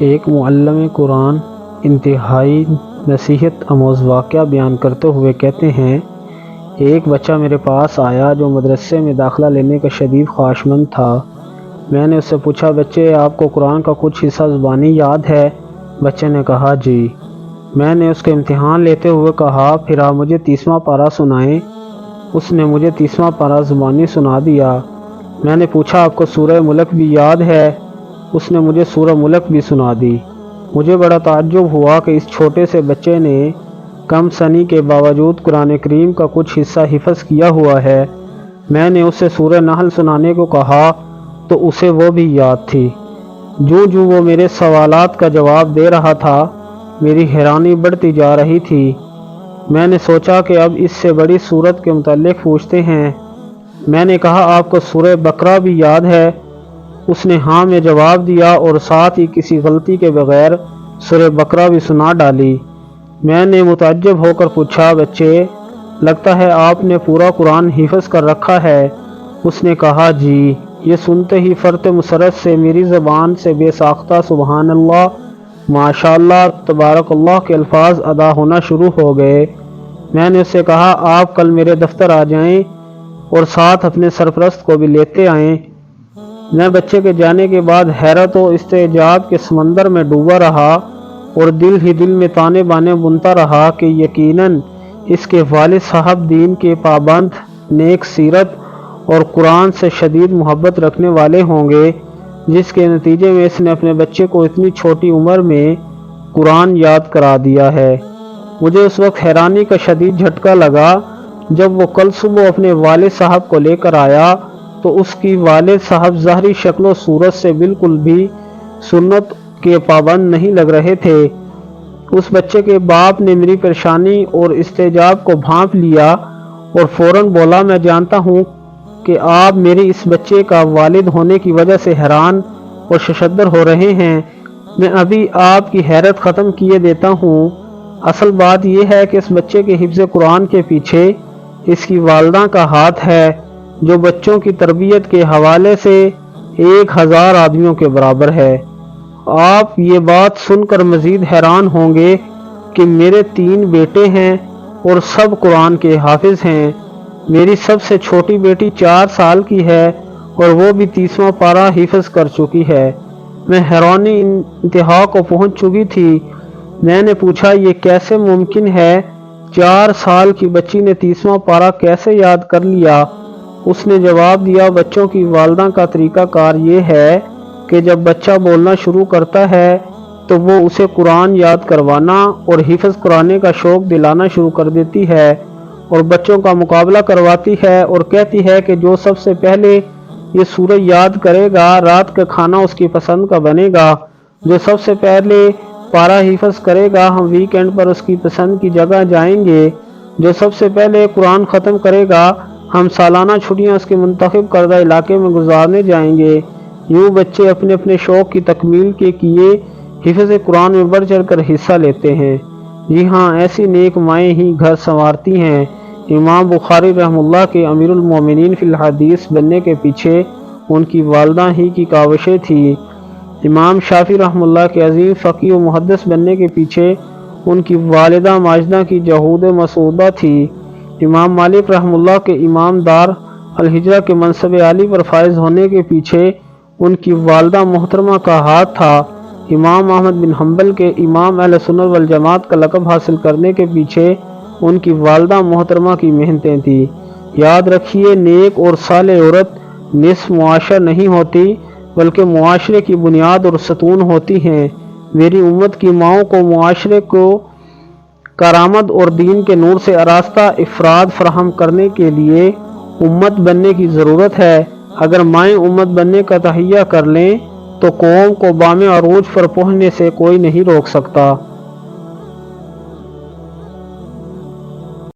ایک معلم قرآن انتہائی نصیحت آموز واقعہ بیان کرتے ہوئے کہتے ہیں، ایک بچہ میرے پاس آیا جو مدرسے میں داخلہ لینے کا شدید خواہشمند تھا۔ میں نے اس سے پوچھا، بچے آپ کو قرآن کا کچھ حصہ زبانی یاد ہے؟ بچے نے کہا جی۔ میں نے اس کے امتحان لیتے ہوئے کہا، پھر آپ مجھے 30واں پارہ سنائیں۔ اس نے مجھے 30واں پارہ زبانی سنا دیا۔ میں نے پوچھا، آپ کو سورہ ملک بھی یاد ہے؟ اس نے مجھے سورہ ملک بھی سنا دی۔ مجھے بڑا تعجب ہوا کہ اس چھوٹے سے بچے نے کم سنی کے باوجود قرآن کریم کا کچھ حصہ حفظ کیا ہوا ہے۔ میں نے اسے سورہ نحل سنانے کو کہا تو اسے وہ بھی یاد تھی۔ جو وہ میرے سوالات کا جواب دے رہا تھا، میری حیرانی بڑھتی جا رہی تھی۔ میں نے سوچا کہ اب اس سے بڑی سورت کے متعلق پوچھتے ہیں۔ میں نے کہا، آپ کو سورہ بقرہ بھی یاد ہے؟ اس نے ہاں میں جواب دیا اور ساتھ ہی کسی غلطی کے بغیر سورہ بقرہ بھی سنا ڈالی۔ میں نے متعجب ہو کر پوچھا، بچے لگتا ہے آپ نے پورا قرآن حفظ کر رکھا ہے؟ اس نے کہا جی۔ یہ سنتے ہی فرط مسرت سے میری زبان سے بے ساختہ سبحان اللہ، ماشاء اللہ، تبارک اللہ کے الفاظ ادا ہونا شروع ہو گئے۔ میں نے اس سے کہا، آپ کل میرے دفتر آ جائیں اور ساتھ اپنے سرپرست کو بھی لیتے آئیں۔ میں بچے کے جانے کے بعد حیرت و استعجاب کے سمندر میں ڈوبا رہا اور دل میں تانے بانے بنتا رہا کہ یقیناً اس کے والد صاحب دین کے پابند، نیک سیرت اور قرآن سے شدید محبت رکھنے والے ہوں گے، جس کے نتیجے میں اس نے اپنے بچے کو اتنی چھوٹی عمر میں قرآن یاد کرا دیا ہے۔ مجھے اس وقت حیرانی کا شدید جھٹکا لگا جب وہ کل صبح اپنے والد صاحب کو لے کر آیا تو اس کی والد صاحب ظاہری شکل و صورت سے بالکل بھی سنت کے پابند نہیں لگ رہے تھے۔ اس بچے کے باپ نے میری پریشانی اور استعجاب کو بھانپ لیا اور فوراً بولا، میں جانتا ہوں کہ آپ میری اس بچے کا والد ہونے کی وجہ سے حیران اور ششدر ہو رہے ہیں۔ میں ابھی آپ کی حیرت ختم کیے دیتا ہوں۔ اصل بات یہ ہے کہ اس بچے کے حفظ قرآن کے پیچھے اس کی والدہ کا ہاتھ ہے، جو بچوں کی تربیت کے حوالے سے 1000 آدمیوں کے برابر ہے۔ آپ یہ بات سن کر مزید حیران ہوں گے کہ میرے 3 بیٹے ہیں اور سب قرآن کے حافظ ہیں۔ میری سب سے چھوٹی بیٹی 4 سال کی ہے اور وہ بھی 30واں پارہ حفظ کر چکی ہے۔ میں حیرانی انتہا کو پہنچ چکی تھی۔ میں نے پوچھا، یہ کیسے ممکن ہے؟ 4 سال کی بچی نے 30واں پارہ کیسے یاد کر لیا؟ اس نے جواب دیا، بچوں کی والدہ کا طریقہ کار یہ ہے کہ جب بچہ بولنا شروع کرتا ہے تو وہ اسے قرآن یاد کروانا اور حفظ کرانے کا شوق دلانا شروع کر دیتی ہے اور بچوں کا مقابلہ کرواتی ہے اور کہتی ہے کہ جو سب سے پہلے یہ سورہ یاد کرے گا، رات کا کھانا اس کی پسند کا بنے گا۔ جو سب سے پہلے پارہ حفظ کرے گا، ہم ویکینڈ پر اس کی پسند کی جگہ جائیں گے۔ جو سب سے پہلے قرآن ختم کرے گا، ہم سالانہ چھٹیاں اس کے منتخب کردہ علاقے میں گزارنے جائیں گے۔ یوں بچے اپنے اپنے شوق کی تکمیل کے لیے حفظ قرآن میں بڑھ چڑھ کر حصہ لیتے ہیں۔ جی ہاں، ایسی نیک مائیں ہی گھر سنوارتی ہیں۔ امام بخاری رحمہ اللہ کے امیر المومنین فی الحدیث بننے کے پیچھے ان کی والدہ ہی کی کاوشیں تھیں۔ امام شافعی رحمہ اللہ کے عظیم فقیہ و محدث بننے کے پیچھے ان کی والدہ ماجدہ کی جہود مسعودہ تھی۔ امام مالک رحمہ اللہ کے امام دار الہجرہ کے منصب عالی پر فائز ہونے کے پیچھے ان کی والدہ محترمہ کا ہاتھ تھا۔ امام احمد بن حنبل کے امام اہل سنت والجماعت کا لقب حاصل کرنے کے پیچھے ان کی والدہ محترمہ کی محنتیں تھیں۔ یاد رکھیے، نیک اور صالح عورت نصف معاشرہ نہیں ہوتی بلکہ معاشرے کی بنیاد اور ستون ہوتی ہیں۔ میری امت کی ماؤں کو معاشرے کو کرامت اور دین کے نور سے آراستہ افراد فراہم کرنے کے لیے امت بننے کی ضرورت ہے۔ اگر مائیں امت بننے کا تہیہ کر لیں تو قوم کو بام عروج پر پہنچنے سے کوئی نہیں روک سکتا۔